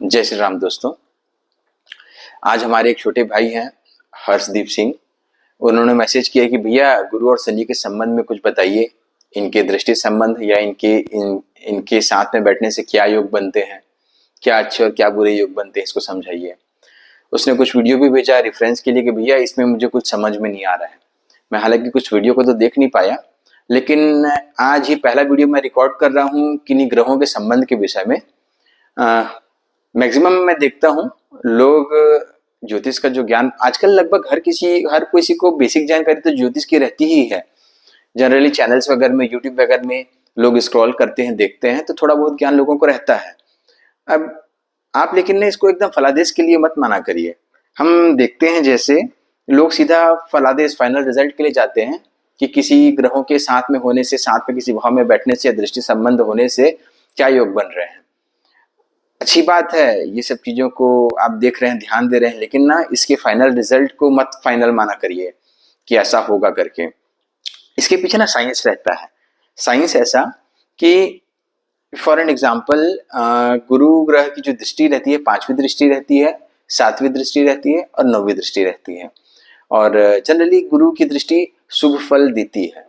जय श्री राम दोस्तों। आज हमारे एक छोटे भाई हैं हर्षदीप सिंह। उन्होंने मैसेज किया कि भैया गुरु और शनि के संबंध में कुछ बताइए, इनके दृष्टि संबंध या इनके साथ में बैठने से क्या योग बनते हैं, क्या अच्छे और क्या बुरे योग बनते हैं, इसको समझाइए। उसने कुछ वीडियो भी भेजा रेफरेंस के लिए कि भैया इसमें मुझे कुछ समझ में नहीं आ रहा है। मैं हालांकि कुछ वीडियो को तो देख नहीं पाया, लेकिन आज ही पहला वीडियो मैं रिकॉर्ड कर रहा हूँ किन्हीं ग्रहों के संबंध के विषय में। मैक्सिमम मैं देखता हूँ लोग ज्योतिष का जो ज्ञान आजकल लगभग हर किसी को बेसिक जानकारी तो ज्योतिष की रहती ही है। जनरली चैनल्स वगैरह में, यूट्यूब वगैरह में लोग स्क्रॉल करते हैं, देखते हैं, तो थोड़ा बहुत ज्ञान लोगों को रहता है। अब आप लेकिन इसको एकदम फलादेश के लिए मत माना करिए। हम देखते हैं जैसे लोग सीधा फलादेश फाइनल रिजल्ट के लिए जाते हैं कि किसी ग्रहों के साथ में होने से, साथ में किसी भाव में बैठने से या दृष्टि संबंध होने से क्या योग बन रहे हैं। अच्छी बात है, ये सब चीजों को आप देख रहे हैं, ध्यान दे रहे हैं, लेकिन ना इसके फाइनल रिजल्ट को मत फाइनल माना करिए कि ऐसा होगा करके। इसके पीछे ना साइंस रहता है। साइंस ऐसा कि फॉर एन एग्जाम्पल गुरु ग्रह की जो दृष्टि रहती है, 5वीं दृष्टि रहती है, 7वीं दृष्टि रहती है और 9वीं दृष्टि रहती है। और जनरली गुरु की दृष्टि शुभ फल देती है,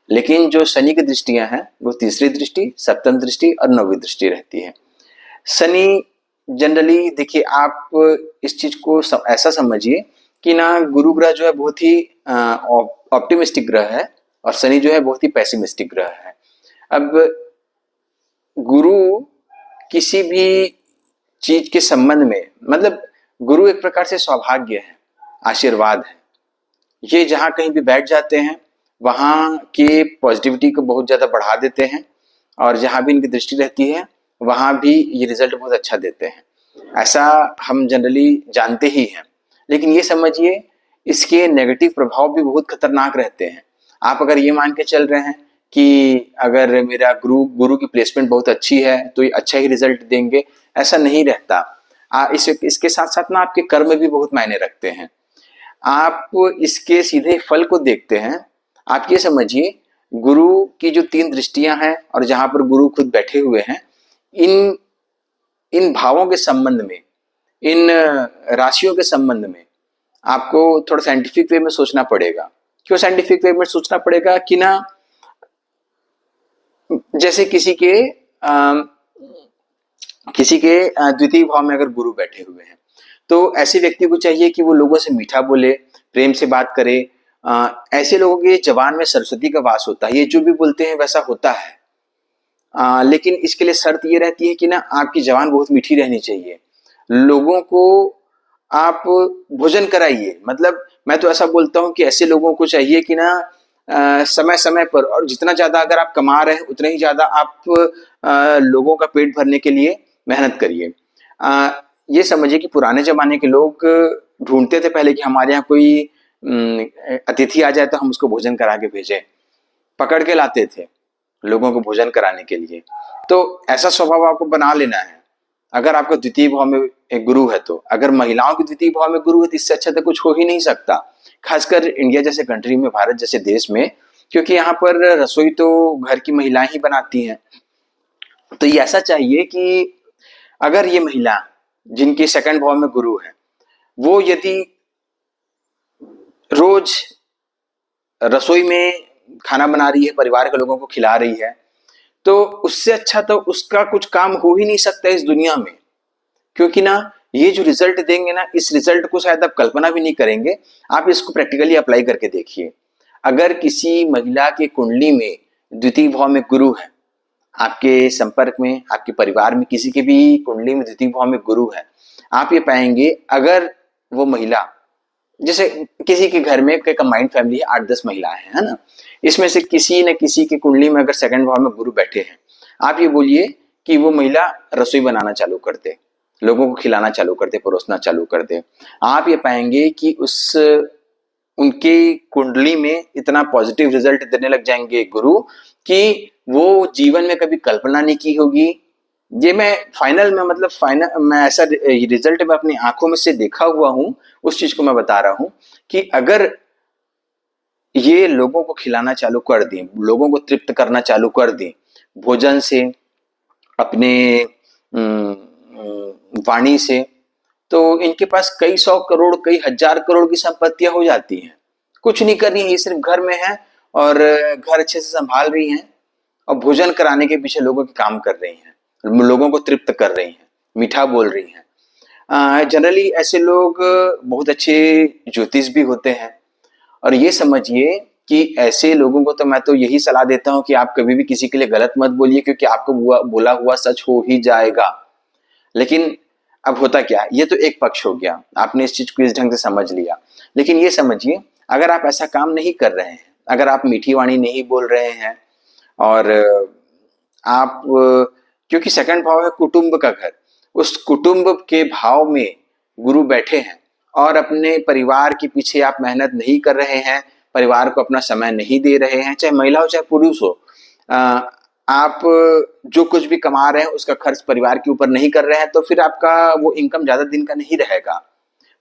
लेकिन जो शनि की दृष्टियां हैं वो 3री दृष्टि, 7वीं दृष्टि और 9वीं दृष्टि रहती है। शनि जनरली देखिए, आप इस चीज को ऐसा समझिए कि ना गुरु ग्रह जो है बहुत ही ऑप्टिमिस्टिक ग्रह है और शनि जो है बहुत ही पैसिमिस्टिक ग्रह है। अब गुरु किसी भी चीज के संबंध में, मतलब गुरु एक प्रकार से सौभाग्य है, आशीर्वाद है। ये जहां कहीं भी बैठ जाते हैं वहां के पॉजिटिविटी को बहुत ज्यादा बढ़ा देते हैं, और जहां भी इनकी दृष्टि रहती है वहां भी ये रिजल्ट बहुत अच्छा देते हैं। ऐसा हम जनरली जानते ही हैं। लेकिन ये समझिए इसके नेगेटिव प्रभाव भी बहुत खतरनाक रहते हैं। आप अगर ये मान के चल रहे हैं कि अगर मेरा गुरु की प्लेसमेंट बहुत अच्छी है तो ये अच्छा ही रिजल्ट देंगे, ऐसा नहीं रहता। इसके साथ साथ ना आपके कर्म भी बहुत मायने रखते हैं। आप इसके सीधे फल को देखते हैं। आप ये समझिए गुरु की जो 3 दृष्टियां हैं और जहां पर गुरु खुद बैठे हुए हैं, इन भावों के संबंध में, इन राशियों के संबंध में आपको थोड़ा साइंटिफिक वे में सोचना पड़ेगा। क्यों साइंटिफिक वे में सोचना पड़ेगा कि ना, जैसे किसी के द्वितीय भाव में अगर गुरु बैठे हुए हैं तो ऐसे व्यक्ति को चाहिए कि वो लोगों से मीठा बोले, प्रेम से बात करे। ऐसे लोगों के जबान में सरस्वती का वास होता है, ये जो भी बोलते हैं वैसा होता है। लेकिन इसके लिए शर्त ये रहती है कि ना आपकी जबान बहुत मीठी रहनी चाहिए। लोगों को आप भोजन कराइए। मतलब मैं तो ऐसा बोलता हूँ कि ऐसे लोगों को चाहिए कि ना समय समय पर, और जितना ज्यादा अगर आप कमा रहे हैं उतना ही ज्यादा आप लोगों का पेट भरने के लिए मेहनत करिए। ये समझिए कि पुराने जमाने के लोग ढूंढते थे पहले कि हमारे यहाँ कोई अतिथि आ जाए तो हम उसको भोजन करा के भेजें, पकड़ के लाते थे लोगों को भोजन कराने के लिए। तो ऐसा स्वभाव आपको बना लेना है अगर आपका द्वितीय भाव में एक गुरु है। तो अगर महिलाओं की द्वितीय भाव में गुरु है तो इससे अच्छा तो कुछ हो ही नहीं सकता, खासकर इंडिया जैसे कंट्री में, भारत जैसे देश में, क्योंकि यहाँ पर रसोई तो घर की महिलाएं ही बनाती हैं। तो ये ऐसा चाहिए कि अगर ये महिला जिनके 2nd भाव में गुरु है वो यदि रोज रसोई में खाना बना रही है, परिवार के लोगों को खिला रही है, तो उससे अच्छा तो उसका कुछ काम हो ही नहीं सकता इस दुनिया में। क्योंकि ना ये जो रिजल्ट देंगे ना, इस रिजल्ट को शायद आप कल्पना भी नहीं करेंगे। आप इसको प्रैक्टिकली अप्लाई करके देखिए। अगर किसी महिला के कुंडली में द्वितीय भाव में गुरु है, आपके संपर्क में, आपके परिवार में किसी के भी कुंडली में द्वितीय भाव में गुरु है, आप ये पाएंगे अगर वो महिला, जैसे किसी के घर में कंबाइंड फैमिली है, 8-10 महिलाएं हैं, है ना, इसमें से किसी न किसी की कुंडली में अगर 2nd भाव में गुरु बैठे हैं, आप ये बोलिए कि वो महिला रसोई बनाना चालू कर दे, लोगों को खिलाना चालू कर दे, परोसना चालू कर दे। आप ये पाएंगे कि उनकी कुंडली में इतना पॉजिटिव रिजल्ट देने लग जाएंगे गुरु कि वो जीवन में कभी कल्पना नहीं की होगी। ये मैं ऐसा रिजल्ट मैं अपनी आंखों में से देखा हुआ हूं, उस चीज को मैं बता रहा हूं कि अगर ये लोगों को खिलाना चालू कर दें, लोगों को तृप्त करना चालू कर दें भोजन से, अपने वाणी से, तो इनके पास कई 100 करोड़ कई 1000 करोड़ की संपत्तियां हो जाती हैं। कुछ नहीं कर रही है, ये सिर्फ घर में है और घर अच्छे से संभाल रही हैं और भोजन कराने के पीछे लोगों के काम कर रही हैं, लोगों को तृप्त कर रही हैं, मीठा बोल रही हैं। जनरली ऐसे लोग बहुत अच्छे ज्योतिष भी होते हैं। और ये समझिए कि ऐसे लोगों को तो मैं तो यही सलाह देता हूं कि आप कभी भी किसी के लिए गलत मत बोलिए, क्योंकि आपको बोला हुआ सच हो ही जाएगा। लेकिन अब होता क्या है, ये तो एक पक्ष हो गया, आपने इस चीज को इस ढंग से समझ लिया। लेकिन ये समझिए, अगर आप ऐसा काम नहीं कर रहे हैं, अगर आप मीठी वाणी नहीं बोल रहे हैं और आप, क्योंकि सेकंड भाव है कुटुंब का घर, उस कुटुंब के भाव में गुरु बैठे हैं और अपने परिवार के पीछे आप मेहनत नहीं कर रहे हैं, परिवार को अपना समय नहीं दे रहे हैं, चाहे महिला हो चाहे पुरुष हो, आप जो कुछ भी कमा रहे हैं उसका खर्च परिवार के ऊपर नहीं कर रहे हैं, तो फिर आपका वो इनकम ज्यादा दिन का नहीं रहेगा,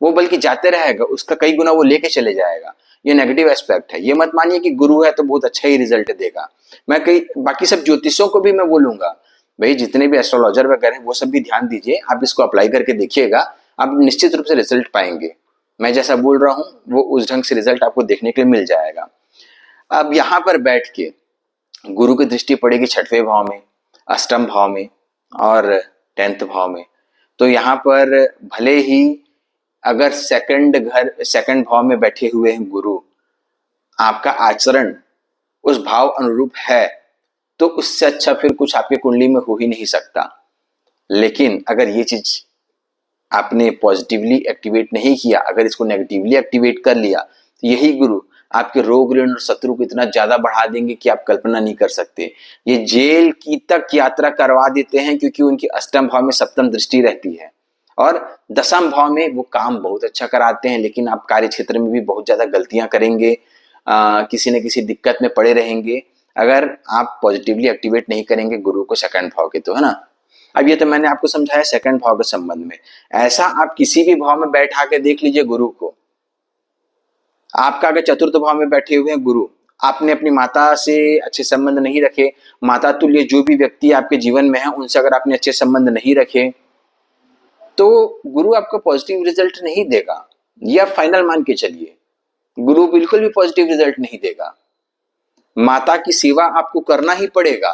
वो बल्कि जाते रहेगा, उसका कई गुना वो लेके चले जाएगा। ये नेगेटिव एस्पेक्ट है। ये मत मानिए कि गुरु है तो बहुत अच्छा ही रिजल्ट देगा। मैं कई बाकी सब ज्योतिषों को भी मैं बोलूंगा, भाई जितने भी एस्ट्रोलॉजर वगैरह हैं वो सब भी ध्यान दीजिए, आप इसको अप्लाई करके देखिएगा, आप निश्चित रूप से रिजल्ट पाएंगे। मैं जैसा बोल रहा हूं वो उस ढंग से रिजल्ट आपको देखने के लिए मिल जाएगा। अब यहाँ पर बैठ के गुरु की दृष्टि पड़ेगी 6वें भाव में, अष्टम भाव में और 10th भाव में। तो यहाँ पर भले ही अगर सेकंड भाव में बैठे हुए हैं गुरु, आपका आचरण उस भाव अनुरूप है तो उससे अच्छा फिर कुछ आपकी कुंडली में हो ही नहीं सकता। लेकिन अगर ये चीज आपने पॉजिटिवली एक्टिवेट नहीं किया, अगर इसको नेगेटिवली एक्टिवेट कर लिया, तो यही गुरु आपके रोग ऋण और शत्रु को इतना ज्यादा बढ़ा देंगे कि आप कल्पना नहीं कर सकते। ये जेल की तक यात्रा करवा देते हैं, क्योंकि उनकी अष्टम भाव में सप्तम दृष्टि रहती है और दसम भाव में वो काम बहुत अच्छा कराते हैं, लेकिन आप कार्य क्षेत्र में भी बहुत ज्यादा गलतियां करेंगे, किसी न किसी दिक्कत में पड़े रहेंगे अगर आप पॉजिटिवली एक्टिवेट नहीं करेंगे गुरु को सेकंड भाव के, तो है ना। अब ये तो मैंने आपको समझाया सेकंड भाव के संबंध में। ऐसा आप किसी भी भाव में बैठा के देख लीजिए गुरु को। आपका अगर चतुर्थ भाव में बैठे हुए हैं गुरु, आपने अपनी माता से अच्छे संबंध नहीं रखे, माता तुल्य जो भी व्यक्ति आपके जीवन में है उनसे अगर आपने अच्छे संबंध नहीं रखे, तो गुरु आपको पॉजिटिव रिजल्ट नहीं देगा। यह फाइनल मान के चलिए, गुरु बिल्कुल भी पॉजिटिव रिजल्ट नहीं देगा। माता की सेवा आपको करना ही पड़ेगा।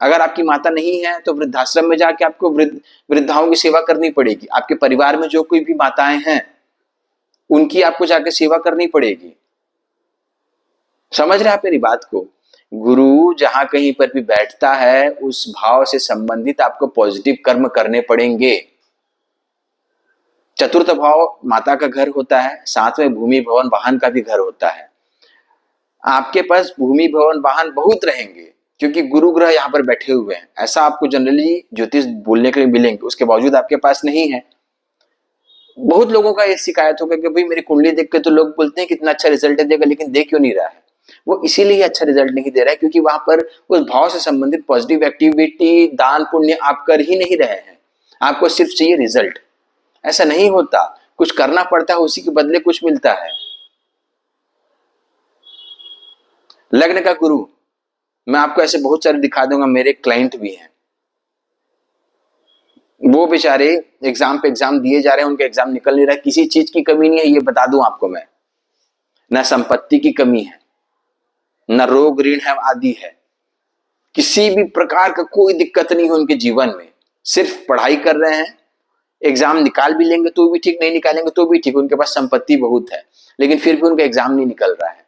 अगर आपकी माता नहीं है तो वृद्धाश्रम में जाके आपको वृद्धाओं की सेवा करनी पड़ेगी। आपके परिवार में जो कोई भी माताएं हैं उनकी आपको जाके सेवा करनी पड़ेगी। समझ रहे हैं आप मेरी बात को? गुरु जहां कहीं पर भी बैठता है उस भाव से संबंधित आपको पॉजिटिव कर्म करने पड़ेंगे। चतुर्थ भाव माता का घर होता है, साथ में भूमि भवन वाहन का भी घर होता है। आपके पास भूमि भवन वाहन बहुत रहेंगे क्योंकि गुरु ग्रह यहाँ पर बैठे हुए हैं। ऐसा आपको जनरली ज्योतिष बोलने के लिए मिलेंगे, उसके बावजूद आपके पास नहीं है। बहुत लोगों का ये शिकायत होगा कि भाई मेरी कुंडली देख के तो लोग बोलते हैं कितना अच्छा रिजल्ट देगा, लेकिन दे क्यों नहीं रहा है? वो इसीलिए अच्छा रिजल्ट नहीं दे रहा है क्योंकि वहां पर उस भाव से संबंधित पॉजिटिव एक्टिविटी दान पुण्य आप कर ही नहीं रहे हैं। आपको सिर्फ चाहिए रिजल्ट। ऐसा नहीं होता, कुछ करना पड़ता है, उसी के बदले कुछ मिलता है। लग्न का गुरु मैं आपको ऐसे बहुत सारे दिखा दूंगा, मेरे क्लाइंट भी हैं। वो बेचारे एग्जाम पे एग्जाम दिए जा रहे हैं, उनके एग्जाम निकल नहीं रहा है। किसी चीज की कमी नहीं है, ये बता दूं आपको मैं। ना संपत्ति की कमी है, ना रोग ऋण है आदि है, किसी भी प्रकार का कोई दिक्कत नहीं है उनके जीवन में। सिर्फ पढ़ाई कर रहे हैं, एग्जाम निकाल भी लेंगे तो भी ठीक, नहीं निकालेंगे तो भी ठीक। उनके पास संपत्ति बहुत है लेकिन फिर भी उनका एग्जाम नहीं निकल रहा है।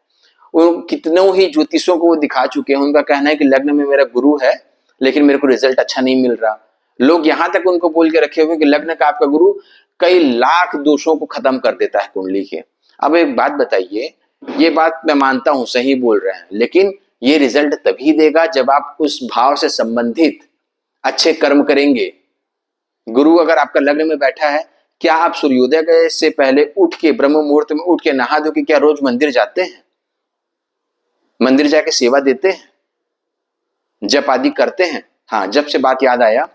वो कितनों ही ज्योतिषों को वो दिखा चुके हैं, उनका कहना है कि लग्न में मेरा गुरु है लेकिन मेरे को रिजल्ट अच्छा नहीं मिल रहा। लोग यहां तक उनको बोल के रखे हुए कि लग्न का आपका गुरु कई लाख दोषों को खत्म कर देता है कुंडली के। अब एक बात बताइए, ये बात मैं मानता हूं सही बोल रहे हैं, लेकिन ये रिजल्ट तभी देगा जब आप उस भाव से संबंधित अच्छे कर्म करेंगे। गुरु अगर आपका लग्न में बैठा है, क्या आप सूर्योदय से पहले उठ के ब्रह्म मुहूर्त में उठ के नहा धो के क्या रोज मंदिर जाते हैं? मंदिर जाके सेवा देते हैं, जप आदि करते हैं? हाँ, जब से बात याद आया,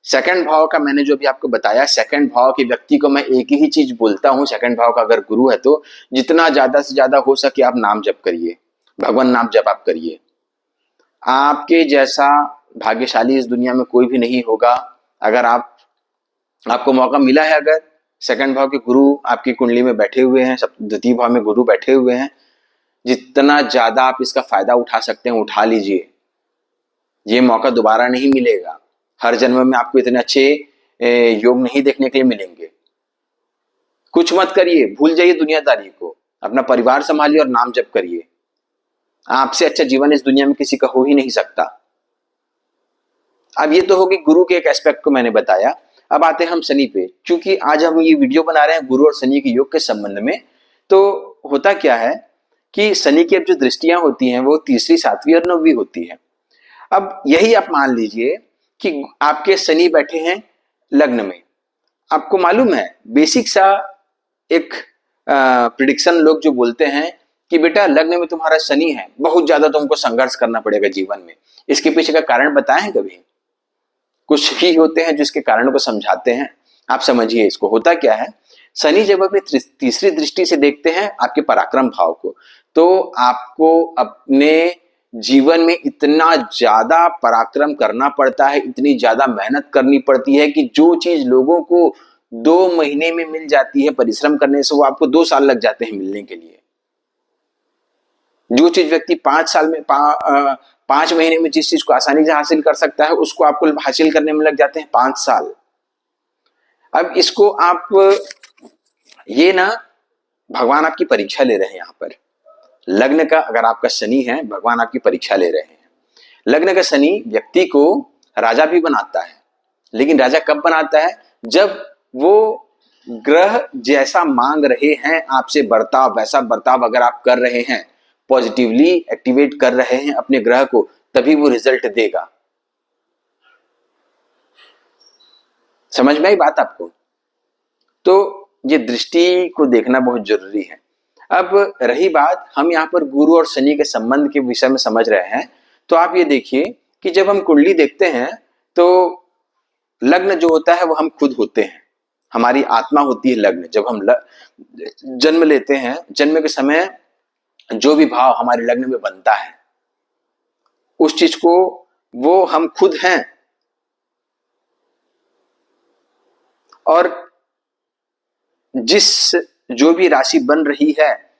सेकंड भाव का मैंने जो भी आपको बताया, सेकंड भाव के व्यक्ति को मैं एक ही चीज बोलता हूं, सेकंड भाव का अगर गुरु है तो जितना ज्यादा से ज्यादा हो सके आप नाम जप करिए, भगवान नाम जप आप करिए। आपके जैसा भाग्यशाली इस दुनिया में कोई भी नहीं होगा अगर आप आपको मौका मिला है, अगर सेकंड भाव के गुरु आपकी कुंडली में बैठे हुए हैं, द्वितीय भाव में गुरु बैठे हुए हैं, जितना ज्यादा आप इसका फायदा उठा सकते हैं उठा लीजिए। ये मौका दोबारा नहीं मिलेगा। हर जन्म में आपको इतने अच्छे योग नहीं देखने के लिए मिलेंगे। कुछ मत करिए, भूल जाइए दुनियादारी को, अपना परिवार संभालिए और नाम जप करिए। आपसे अच्छा जीवन इस दुनिया में किसी का हो ही नहीं सकता। अब ये तो होगी गुरु के एक एस्पेक्ट को मैंने बताया। अब आते हैं हम शनि पे। क्योंकि आज हम ये वीडियो बना रहे हैं गुरु और शनि के योग के संबंध में, तो होता क्या है कि शनि की अब जो दृष्टियां होती हैं वो तीसरी, सातवीं और नौवीं होती है। अब यही आप मान लीजिए कि आपके शनि बैठे हैं लग्न में। आपको मालूम है बेसिक सा एक प्रिडिक्शन लोग जो बोलते हैं कि बेटा लग्न में तुम्हारा शनि है, बहुत ज्यादा तुमको संघर्ष करना पड़ेगा जीवन में। इसके पीछे का कारण बताए हैं कभी? कुछ ही होते हैं जिसके कारण को समझाते हैं। आप समझिए इसको। होता क्या है, शनि जब अपनी तीसरी दृष्टि से देखते हैं आपके पराक्रम भाव को, तो आपको अपने जीवन में इतना ज्यादा पराक्रम करना पड़ता है, इतनी ज्यादा मेहनत करनी पड़ती है कि जो चीज लोगों को 2 महीने में मिल जाती है परिश्रम करने से, वो आपको 2 साल लग जाते हैं मिलने के लिए। जो चीज व्यक्ति 5 साल में 5 महीने में जिस चीज को आसानी से हासिल कर सकता है, उसको आपको हासिल करने में लग जाते हैं 5 साल। अब इसको आप ये ना, भगवान आपकी परीक्षा ले रहे हैं यहाँ पर। लग्न का अगर आपका शनि है, भगवान आपकी परीक्षा ले रहे हैं। लग्न का शनि व्यक्ति को राजा भी बनाता है, लेकिन राजा कब बनाता है? जब वो ग्रह जैसा मांग रहे हैं आपसे बर्ताव, वैसा बर्ताव अगर आप कर रहे हैं, पॉजिटिवली एक्टिवेट कर रहे हैं अपने ग्रह को, तभी वो रिजल्ट देगा। समझ में आई बात आपको? तो ये दृष्टि को देखना बहुत जरूरी है। अब रही बात, हम यहाँ पर गुरु और शनि के संबंध के विषय में समझ रहे हैं, तो आप ये देखिए कि जब हम कुंडली देखते हैं तो लग्न जो होता है वो हम खुद होते हैं, हमारी आत्मा होती है लग्न। जब हम जन्म लेते हैं, जन्म के समय जो भी भाव हमारे लग्न में बनता है, उस चीज को वो हम खुद हैं। और जिस जो भी राशि बन रही है,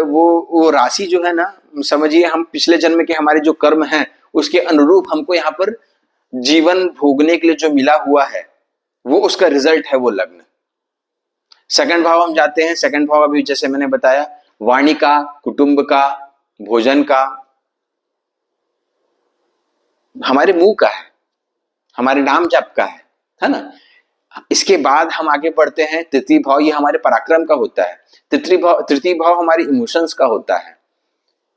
वो राशि जो है ना, समझिए हम पिछले जन्म के हमारे जो कर्म हैं उसके अनुरूप हमको यहाँ पर जीवन भोगने के लिए जो मिला हुआ है, वो उसका रिजल्ट है वो लग्न। सेकंड भाव हम जाते हैं। सेकंड भाव अभी जैसे मैंने बताया, वाणी का, कुटुंब का, भोजन का, हमारे मुंह का है, हमारे नाम जप का है ना। इसके बाद हम आगे बढ़ते हैं। तृतीय भाव ये हमारे पराक्रम का होता है। तृतीय भाव हमारे इमोशंस का होता है।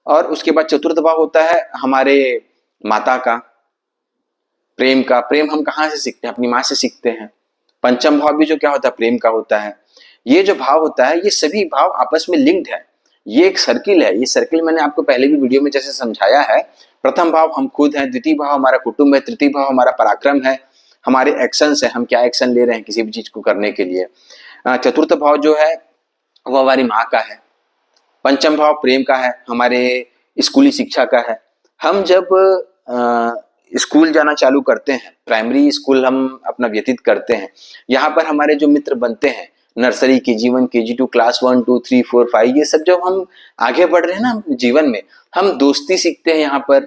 और उसके बाद चतुर्थ भाव होता है हमारे माता का, प्रेम का। प्रेम हम कहाँ से सीखते हैं? अपनी माँ से सीखते हैं। पंचम भाव भी जो क्या होता है? प्रेम का होता है। ये जो भाव होता है, ये सभी भाव आपस में लिंक्ड है। ये एक सर्किल है। ये सर्किल मैंने आपको पहले भी वीडियो में जैसे समझाया है। प्रथम भाव हम खुद हैं, द्वितीय भाव हमारा कुटुंब है, तृतीय भाव हमारा पराक्रम है, हमारे एक्शंस है, हम क्या एक्शन ले रहे हैं किसी भी चीज को करने के लिए। चतुर्थ भाव जो है वो हमारी माँ का है। पंचम भाव प्रेम का है, हमारे स्कूली शिक्षा का है। हम जब स्कूल जाना चालू करते हैं, प्राइमरी स्कूल हम अपना व्यतीत करते हैं, यहाँ पर हमारे जो मित्र बनते हैं, नर्सरी, KG1, KG2, क्लास 1, 2, 3, 4, 5, ये सब जब हम आगे बढ़ रहे हैं ना जीवन में, हम दोस्ती सीखते हैं, यहाँ पर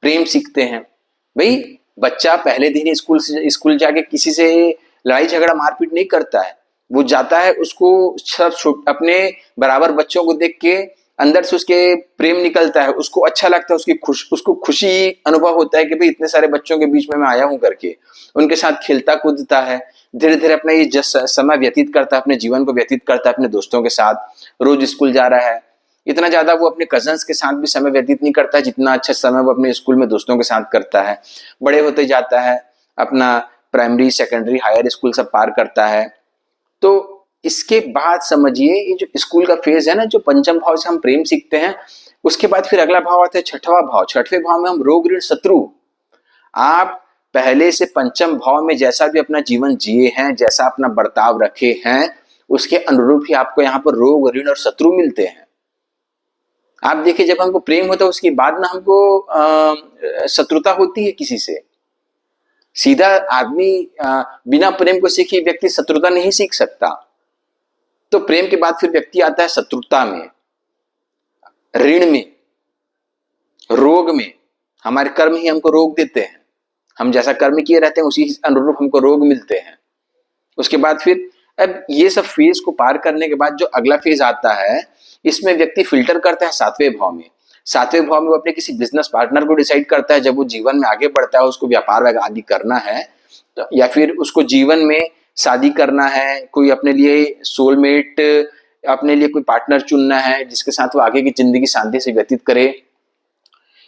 प्रेम सीखते हैं। भाई बच्चा पहले दिन स्कूल जाके किसी से लड़ाई झगड़ा मारपीट नहीं करता है। वो जाता है, उसको सब अपने बराबर बच्चों को देख के अंदर से उसके प्रेम निकलता है, उसको अच्छा लगता है, उसको खुशी अनुभव होता है कि भाई इतने सारे बच्चों के बीच में मैं आया हूं करके। उनके साथ खेलता कूदता है, धीरे धीरे अपना ये समय व्यतीत करता है, अपने जीवन को व्यतीत करता है अपने दोस्तों के साथ। रोज स्कूल जा रहा है। इतना ज्यादा वो अपने कजन्स के साथ भी समय व्यतीत नहीं करता है जितना अच्छा समय वो अपने स्कूल में दोस्तों के साथ करता है। बड़े होते जाता है, अपना प्राइमरी, सेकेंडरी, हायर स्कूल सब पार करता है। तो इसके बाद समझिए ये जो स्कूल का फेज है ना, जो पंचम भाव से हम प्रेम सीखते हैं, उसके बाद फिर अगला भाव आता है छठवां भाव। छठवें भाव में हम रोग, ऋण, शत्रु। आप पहले से पंचम भाव में जैसा भी अपना जीवन जिए हैं, जैसा अपना बर्ताव रखे हैं, उसके अनुरूप ही आपको यहाँ पर रोग, ऋण और शत्रु मिलते हैं। आप देखिए जब हमको प्रेम होता है उसके बाद ना हमको शत्रुता होती है किसी से। सीधा आदमी बिना प्रेम को सीखे व्यक्ति शत्रुता नहीं सीख सकता। तो प्रेम के बाद फिर व्यक्ति आता है शत्रुता में, ऋण में, रोग में। हमारे कर्म ही हमको रोग देते हैं, हम जैसा कर्म किए रहते हैं उसी अनुरूप हमको रोग मिलते हैं। उसके बाद फिर अब ये सब फेज को पार करने के बाद जो अगला फेज आता है, इसमें व्यक्ति फिल्टर करता है सातवें भाव में। सातवें भाव में वो अपने किसी बिजनेस पार्टनर को डिसाइड करता है। जब वो जीवन में आगे बढ़ता है, उसको व्यापार आदि करना है, तो या फिर उसको जीवन में शादी करना है, कोई अपने लिए सोलमेट, अपने लिए कोई पार्टनर चुनना है जिसके साथ वो आगे की जिंदगी शांति से व्यतीत करे,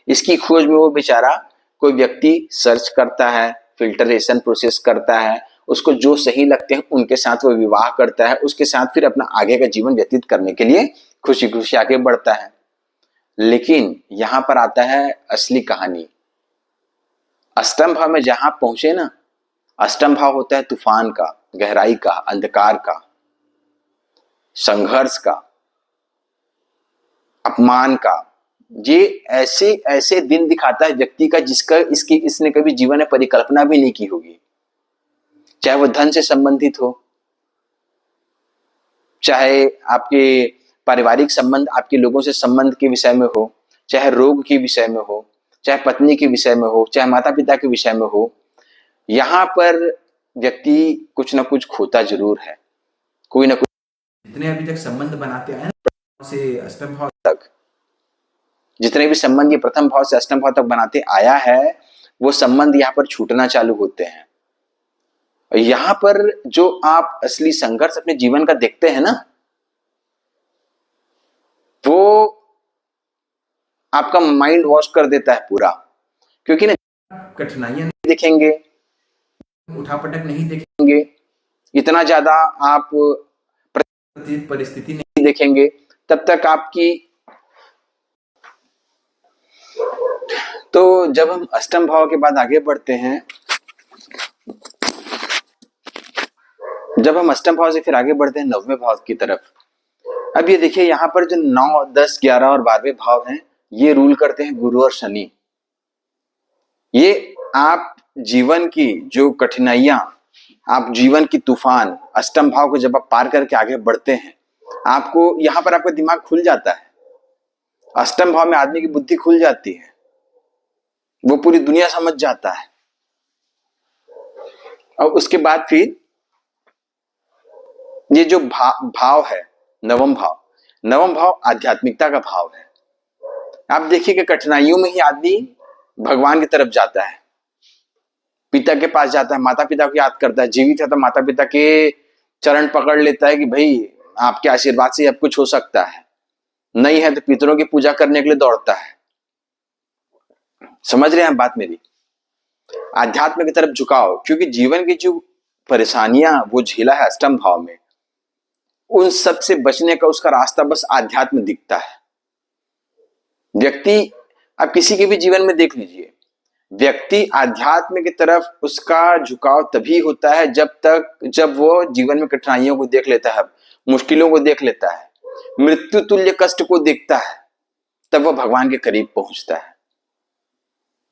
इसकी खोज में वो बेचारा कोई व्यक्ति सर्च करता है, फिल्टरेशन प्रोसेस करता है, उसको जो सही लगते हैं उनके साथ वो विवाह करता है, उसके साथ फिर अपना आगे का जीवन व्यतीत करने के लिए खुशी खुशी आगे बढ़ता है। लेकिन यहां पर आता है असली कहानी। अष्टम भाव में जहां पहुंचे ना, अष्टम भाव होता है तूफान का, गहराई का, अंधकार का, संघर्ष का, अपमान का। ये ऐसे ऐसे दिन दिखाता है व्यक्ति का जिसका इसने कभी जीवन में परिकल्पना भी नहीं की होगी। चाहे वो धन से संबंधित हो, चाहे आपके पारिवारिक संबंध, आपके लोगों से संबंध के विषय में हो, चाहे रोग के विषय में हो, चाहे पत्नी के विषय में हो, चाहे माता पिता के विषय में हो, यहां पर व्यक्ति कुछ ना कुछ खोता जरूर है, कोई ना कुछ। जितने अभी तक संबंध बनाते आए ना से अष्टम भाव तक, जितने भी संबंध ये प्रथम भाव से अष्टम भाव तक बनाते आया है, वो संबंध यहाँ पर छूटना चालू होते हैं। यहां पर जो आप असली संघर्ष अपने जीवन का देखते हैं ना, वो आपका माइंड वॉश कर देता है पूरा। क्योंकि ना कठिनाइयां नहीं देखेंगे, उठापटक नहीं देखेंगे, इतना ज्यादा आप परिस्थिति नहीं देखेंगे, तब तक आपकी। तो जब हम अष्टम भाव के बाद आगे बढ़ते हैं, जब हम अष्टम भाव से फिर आगे बढ़ते हैं नववें भाव की तरफ। अब ये देखिए यहाँ पर जो 9, 10, 11 और 12वें भाव हैं, ये रूल करते हैं गुरु और शनि। ये आप जीवन की जो कठिनाइयां, आप जीवन की तूफान, अष्टम भाव को जब आप पार करके आगे बढ़ते हैं, आपको यहाँ पर आपका दिमाग खुल जाता है। अष्टम भाव में आदमी की बुद्धि खुल जाती है, वो पूरी दुनिया समझ जाता है। और उसके बाद फिर ये जो भाव है नवम भाव, नवम भाव आध्यात्मिकता का भाव है। आप देखिए कि कठिनाइयों में ही आदमी भगवान की तरफ जाता है, पिता के पास जाता है, माता पिता को याद करता है। जीवित है तो माता पिता के चरण पकड़ लेता है कि भाई आपके आशीर्वाद से अब कुछ हो सकता है, नहीं है तो पितरों की पूजा करने के लिए दौड़ता है। समझ रहे हैं बात मेरी? आध्यात्म की तरफ झुकाव, क्योंकि जीवन की जो परेशानियां वो झेला है अष्टम भाव में, उन सब से बचने का उसका रास्ता बस आध्यात्म दिखता है। व्यक्ति, आप किसी के भी जीवन में देख लीजिए, व्यक्ति आध्यात्म की तरफ उसका झुकाव तभी होता है जब वो जीवन में कठिनाइयों को देख लेता है, मुश्किलों को देख लेता है, मृत्यु तुल्य कष्ट को देखता है, तब वो भगवान के करीब पहुंचता है।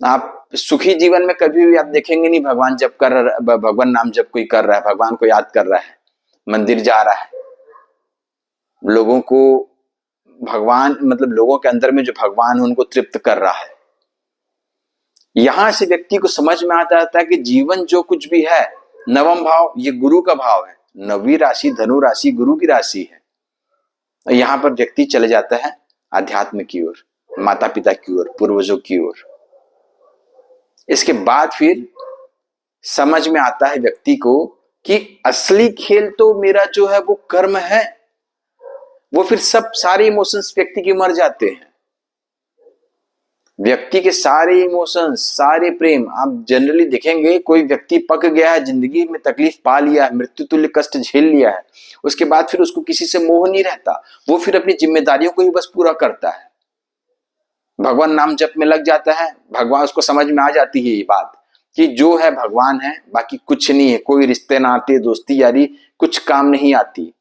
आप सुखी जीवन में कभी भी आप देखेंगे नहीं भगवान नाम जब कोई कर रहा है, भगवान को याद कर रहा है, मंदिर जा रहा है, लोगों को भगवान, मतलब लोगों के अंदर में जो भगवान उनको तृप्त कर रहा है। यहां से व्यक्ति को समझ में आता है कि जीवन जो कुछ भी है, नवम भाव ये गुरु का भाव है, नवी राशि धनु राशि गुरु की राशि है। यहां पर व्यक्ति चले जाता है आध्यात्म की ओर, माता पिता की ओर, पूर्वजों की ओर। इसके बाद फिर समझ में आता है व्यक्ति को कि असली खेल तो मेरा जो है वो कर्म है। वो फिर सब सारे इमोशंस व्यक्ति के मर जाते हैं। व्यक्ति के सारे इमोशंस, सारे प्रेम, आप जनरली देखेंगे कोई व्यक्ति पक गया है, जिंदगी में तकलीफ पा लिया है, मृत्यु तुल्य कष्ट झेल लिया है, उसके बाद फिर उसको किसी से मोह नहीं रहता, वो फिर अपनी जिम्मेदारियों को ही बस पूरा करता है, भगवान नाम जप में लग जाता है। भगवान, उसको समझ में आ जाती है ये बात कि जो है भगवान है, बाकी कुछ नहीं है, कोई रिश्ते नाते दोस्ती यारी कुछ काम नहीं आती,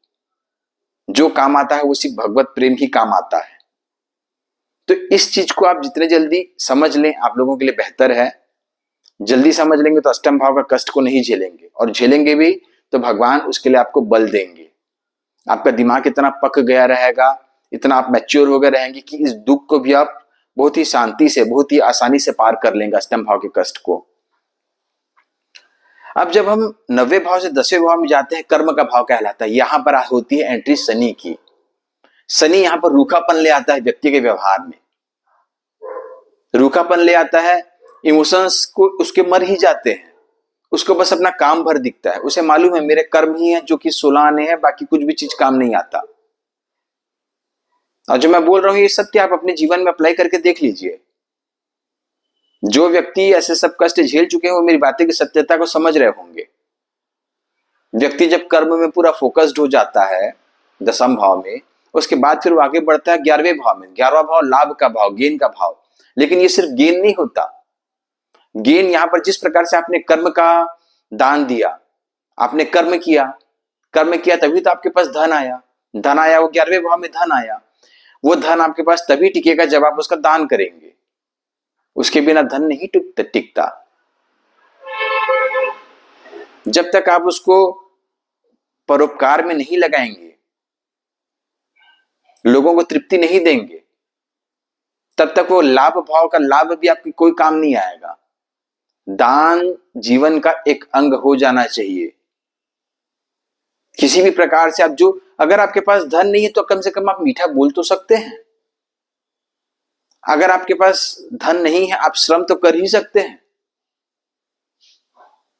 जो काम आता है वो सिर्फ भगवत प्रेम ही काम आता है। तो इस चीज को आप जितने जल्दी समझ लें आप लोगों के लिए बेहतर है। जल्दी समझ लेंगे तो अष्टम भाव का कष्ट को नहीं झेलेंगे, और झेलेंगे भी तो भगवान उसके लिए आपको बल देंगे। आपका दिमाग इतना पक गया रहेगा, इतना आप मैच्योर हो गए रहेंगे कि इस दुख को भी आप बहुत ही शांति से, बहुत ही आसानी से पार कर लेंगे अष्टम भाव के कष्ट को। अब जब हम 9वें भाव से 10वें भाव में जाते हैं, कर्म का भाव कहलाता है, यहां पर होती है एंट्री शनि की। शनि यहां पर रूखापन ले आता है व्यक्ति के व्यवहार में, रूखापन ले आता है, इमोशंस को उसके मर ही जाते हैं, उसको बस अपना काम भर दिखता है, उसे मालूम है मेरे कर्म ही है जो कि 16 आने हैं, बाकी कुछ भी चीज काम नहीं आता। और जो मैं बोल रहा हूं ये सत्य आप अपने जीवन में अप्लाई करके देख लीजिए। जो व्यक्ति ऐसे सब कष्ट झेल चुके हैं वो मेरी बातें की सत्यता को समझ रहे होंगे। व्यक्ति जब कर्म में पूरा फोकस्ड हो जाता है 10वें भाव में, उसके बाद फिर वो आगे बढ़ता है 11वें भाव में। 11वां भाव लाभ का भाव, गेन का भाव। लेकिन ये सिर्फ गेन नहीं होता, गेन यहां पर जिस प्रकार से आपने कर्म का दान दिया, आपने कर्म किया तभी तो आपके पास धन आया, धन आया, वो 11वें भाव में धन आया। वो धन आपके पास तभी टिकेगा जब आप उसका दान करेंगे, उसके बिना धन नहीं टिकता। जब तक आप उसको परोपकार में नहीं लगाएंगे, लोगों को तृप्ति नहीं देंगे, तब तक वो लाभ भाव का लाभ भी आपकी कोई काम नहीं आएगा। दान जीवन का एक अंग हो जाना चाहिए। किसी भी प्रकार से आप जो, अगर आपके पास धन नहीं है तो कम से कम आप मीठा बोल तो सकते हैं। अगर आपके पास धन नहीं है आप श्रम तो कर ही सकते हैं।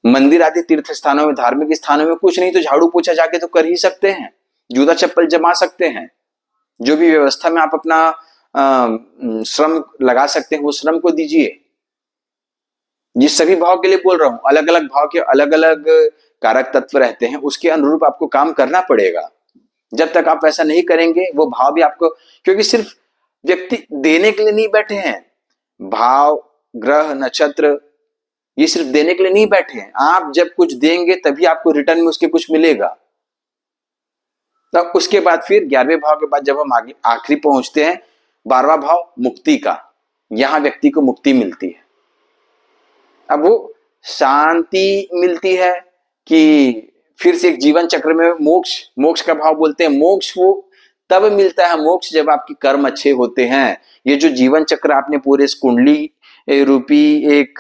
मंदिर आदि तीर्थ स्थानों में, धार्मिक स्थानों में कुछ नहीं तो झाड़ू पोछा जाके तो कर ही सकते हैं, जूता चप्पल जमा सकते हैं। जो भी व्यवस्था में आप अपना श्रम लगा सकते हैं वो श्रम को दीजिए। जिस सभी भाव के लिए बोल रहा हूं, अलग अलग भाव के अलग अलग कारक तत्व रहते हैं, उसके अनुरूप आपको काम करना पड़ेगा। जब तक आप ऐसा नहीं करेंगे वो भाव भी आपको, क्योंकि सिर्फ व्यक्ति देने के लिए नहीं बैठे हैं, भाव ग्रह नक्षत्र ये सिर्फ देने के लिए नहीं बैठे हैं। आप जब कुछ देंगे तभी आपको रिटर्न में उसके कुछ मिलेगा। तब उसके बाद फिर 11वें भाव के बाद जब हम आगे आखिरी पहुंचते हैं 12वां भाव मुक्ति का, यहां व्यक्ति को मुक्ति मिलती है। अब वो शांति मिलती है कि फिर से एक जीवन चक्र में मोक्ष का भाव बोलते हैं। मोक्ष वो तब मिलता है, मोक्ष जब आपके कर्म अच्छे होते हैं। ये जो जीवन चक्र आपने पूरे इस कुंडली रूपी एक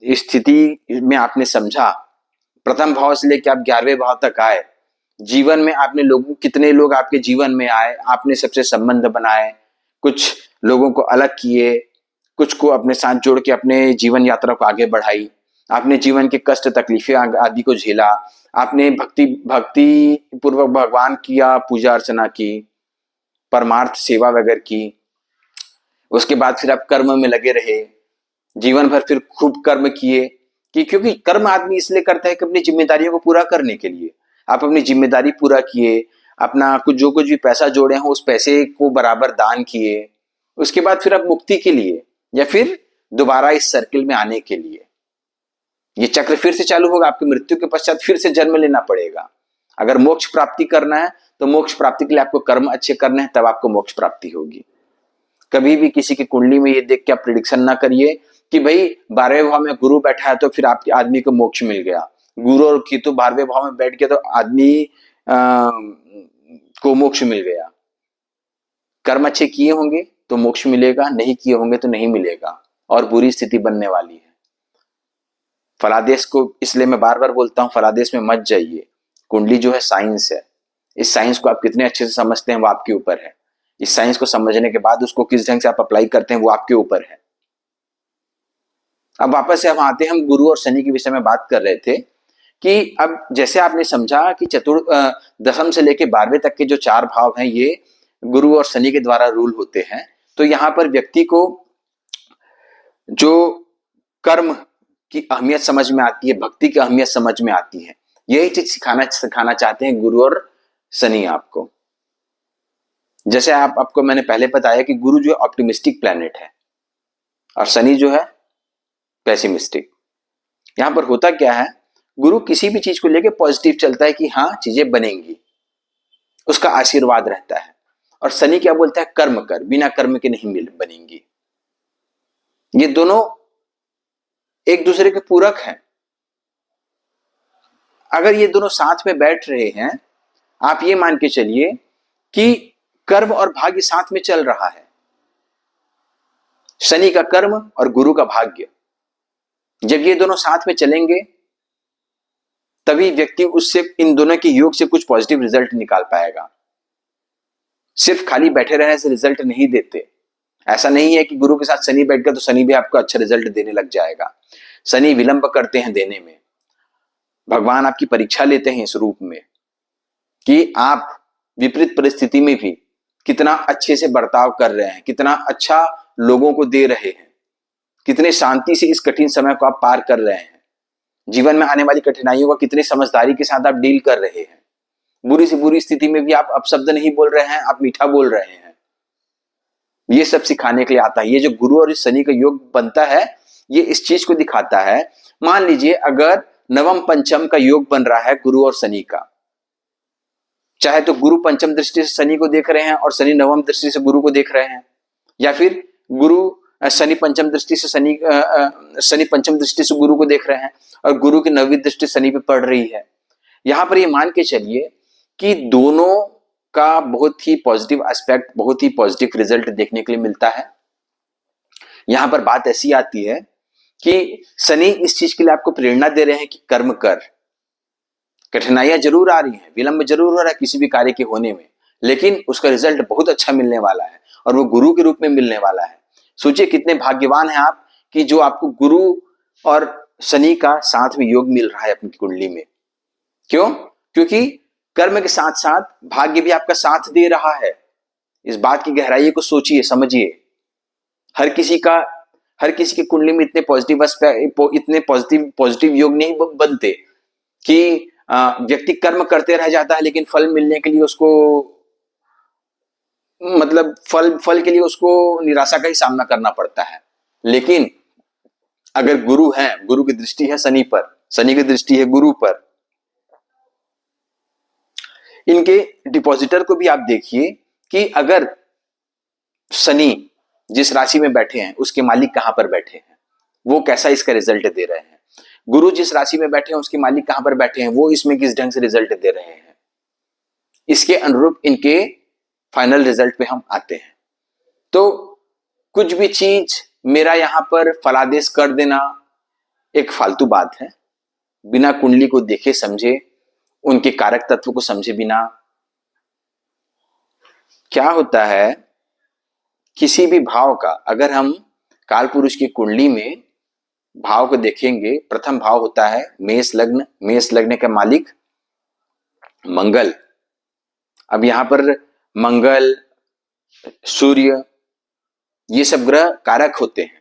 स्थिति में आपने समझा, प्रथम भाव से लेकर आप 11वें भाव तक आए, जीवन में आपने कितने लोग आपके जीवन में आए, आपने सबसे संबंध बनाए, कुछ लोगों को अलग किए, कुछ को अपने साथ जोड़ के अपने जीवन यात्रा को आगे बढ़ाई, आपने जीवन के कष्ट तकलीफें आदि को झेला, आपने भक्ति पूर्वक भगवान किया, पूजा अर्चना की, परमार्थ सेवा वगैरह की। उसके बाद फिर आप कर्म में लगे रहे, जीवन भर फिर खूब कर्म किए कि क्योंकि कर्म आदमी इसलिए करता है कि अपनी जिम्मेदारियों को पूरा करने के लिए। आप अपनी जिम्मेदारी पूरा किए, अपना जो कुछ भी पैसा जोड़े हैं उस पैसे को बराबर दान किए, उसके बाद फिर आप मुक्ति के लिए या फिर दोबारा इस सर्किल में आने के लिए, ये चक्र फिर से चालू होगा। आपकी मृत्यु के पश्चात फिर से जन्म लेना पड़ेगा। अगर मोक्ष प्राप्ति करना है तो मोक्ष प्राप्ति के लिए आपको कर्म अच्छे करने हैं, तब आपको मोक्ष प्राप्ति होगी। कभी भी किसी की कुंडली में ये देख के आप प्रिडिक्शन ना करिए कि भाई 12वें भाव में गुरु बैठा है तो फिर आपके आदमी को मोक्ष मिल गया, गुरु और केतु 12वें भाव में बैठ के तो आदमी को मोक्ष मिल गया। कर्म अच्छे किए होंगे तो मोक्ष मिलेगा, नहीं किए होंगे तो नहीं मिलेगा और बुरी स्थिति बनने वाली है। फलादेश को इसलिए मैं बार बार बोलता हूं, फलादेश में मत जाइए। कुंडली जो है साइंस है, इस साइंस को आप कितने अच्छे से समझते हैं वो आपके ऊपर है। इस साइंस को समझने के बाद उसको किस ढंग से आप अप्लाई करते हैं वो आपके ऊपर है। अब वापस से हम आते हैं, हम गुरु और शनि के विषय में बात कर रहे थे कि अब जैसे आपने समझा कि दशम से लेके 12वें तक के जो 4 भाव हैं ये गुरु और शनि के द्वारा रूल होते हैं। तो यहां पर व्यक्ति को जो कर्म की अहमियत समझ में आती है, भक्ति की अहमियत समझ में आती है, यही चीज सिखाना चाहते हैं गुरु और शनि आपको। जैसे आपको मैंने पहले बताया कि गुरु जो है ऑप्टिमिस्टिक प्लैनेट है और शनि जो है पेसिमिस्टिक। यहां पर होता क्या है, गुरु किसी भी चीज को लेके पॉजिटिव चलता है कि हाँ चीजें बनेंगी, उसका आशीर्वाद रहता है। और शनि क्या बोलता है, कर्म कर, बिना कर्म के नहीं बनेंगी। ये दोनों एक दूसरे के पूरक हैं। अगर ये दोनों साथ में बैठ रहे हैं, आप ये मान के चलिए कि कर्म और भाग्य साथ में चल रहा है। शनि का कर्म और गुरु का भाग्य, जब ये दोनों साथ में चलेंगे तभी व्यक्ति उससे, इन दोनों के योग से कुछ पॉजिटिव रिजल्ट निकाल पाएगा। सिर्फ खाली बैठे रहने से रिजल्ट नहीं देते। ऐसा नहीं है कि गुरु के साथ शनि बैठ गया तो शनि भी आपको अच्छा रिजल्ट देने लग जाएगा। शनि विलंब करते हैं देने में। भगवान आपकी परीक्षा लेते हैं इस रूप में कि आप विपरीत परिस्थिति में भी कितना अच्छे से बर्ताव कर रहे हैं, कितना अच्छा लोगों को दे रहे हैं, कितने शांति से इस कठिन समय को आप पार कर रहे हैं, जीवन में आने वाली कठिनाइयों का कितनी समझदारी के साथ आप डील कर रहे हैं। बुरी से बुरी स्थिति में भी आप अपशब्द नहीं बोल रहे हैं, आप मीठा बोल रहे हैं। ये सब सिखाने के लिए आता है। ये जो गुरु और इस शनि का योग बनता है, ये इस चीज को दिखाता है। मान लीजिए अगर नवम पंचम का योग बन रहा है गुरु और शनि का, चाहे तो गुरु पंचम दृष्टि से शनि को देख रहे हैं और शनि नवम दृष्टि से गुरु को देख रहे हैं, या फिर गुरु शनि पंचम दृष्टि से शनि पंचम दृष्टि से गुरु को देख रहे हैं और गुरु की नवीं दृष्टि शनि पे पड़ रही है। यहां पर ये मान के चलिए कि दोनों का बहुत ही पॉजिटिव एस्पेक्ट, बहुत ही पॉजिटिव रिजल्ट देखने के लिए मिलता है। यहां पर बात ऐसी आती है कि शनि इस चीज के लिए आपको प्रेरणा दे रहे हैं कि कर्म कर। कठिनाइयां जरूर आ रही हैं, विलंब जरूर हो रहा है किसी भी कार्य के होने में, लेकिन उसका रिजल्ट बहुत अच्छा मिलने वाला है और वो गुरु के रूप में मिलने वाला है। सोचिए कितने भाग्यवान हैं आप कि जो आपको गुरु और शनि का साथ में योग मिल रहा है अपनी कुंडली में। क्यों? क्योंकि कर्म के साथ साथ भाग्य भी आपका साथ दे रहा है। इस बात की गहराई को सोचिए, समझिए। हर किसी की कुंडली में इतने पॉजिटिव योग नहीं बनते कि व्यक्ति कर्म करते रह जाता है, लेकिन फल मिलने के लिए उसको, मतलब फल के लिए उसको निराशा का ही सामना करना पड़ता है। लेकिन अगर गुरु है, गुरु की दृष्टि है शनि पर, शनि की दृष्टि है गुरु पर, इनके डिपॉजिटर को भी आप देखिए कि अगर शनि जिस राशि में बैठे हैं उसके मालिक कहां पर बैठे हैं, वो कैसा इसका रिजल्ट दे रहे हैं। गुरु जिस राशि में बैठे हैं उसके मालिक कहां पर बैठे हैं, वो इसमें किस ढंग से रिजल्ट दे रहे हैं। इसके अनुरूप इनके फाइनल रिजल्ट पे हम आते हैं। तो कुछ भी चीज मेरा यहां पर फलादेश कर देना एक फालतू बात है। बिना कुंडली को देखे समझे, उनके कारक तत्व को समझे बिना, क्या होता है किसी भी भाव का, अगर हम काल पुरुष की कुंडली में भाव को देखेंगे, प्रथम भाव होता है मेष लग्न। मेष लग्न का मालिक मंगल। अब यहां पर मंगल, सूर्य, ये सब ग्रह कारक होते हैं।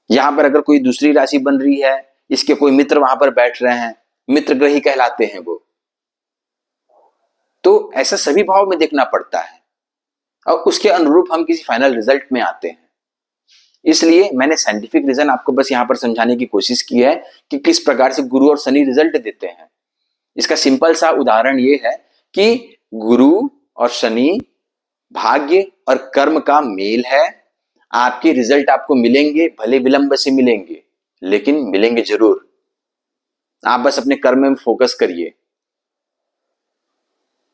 यहां पर अगर कोई दूसरी राशि बन रही है, इसके कोई मित्र वहां पर बैठ रहे हैं, मित्र ग्रह ही कहलाते हैं वो। तो ऐसा सभी भाव में देखना पड़ता है और उसके अनुरूप हम किसी फाइनल रिजल्ट में आते हैं। इसलिए मैंने साइंटिफिक रीजन आपको बस यहां पर समझाने की कोशिश की है कि किस प्रकार से गुरु और शनि रिजल्ट देते हैं। इसका सिंपल सा उदाहरण ये है कि गुरु और शनि भाग्य और कर्म का मेल है। आपके रिजल्ट आपको मिलेंगे, भले विलंब से मिलेंगे, लेकिन मिलेंगे जरूर। आप बस अपने कर्म में फोकस करिए।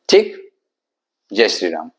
ठीक? जय श्री राम।